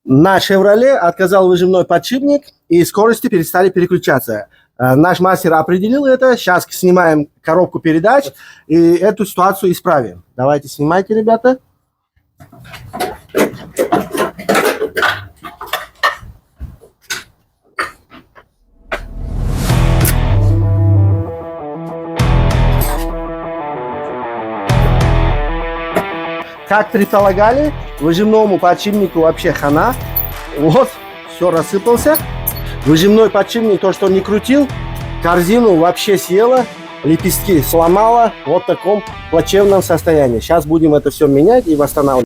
На Chevrolet отказал выжимной подшипник, и скорости перестали переключаться. Наш мастер определил это. Сейчас снимаем коробку передач и эту ситуацию исправим. Давайте снимайте, ребята. Как предполагали, выжимному подшипнику вообще хана. Вот, все рассыпался. Выжимной подшипник, то, что он не крутил, корзину вообще съела, лепестки сломала. Вот в таком плачевном состоянии. Сейчас будем это все менять и восстанавливать.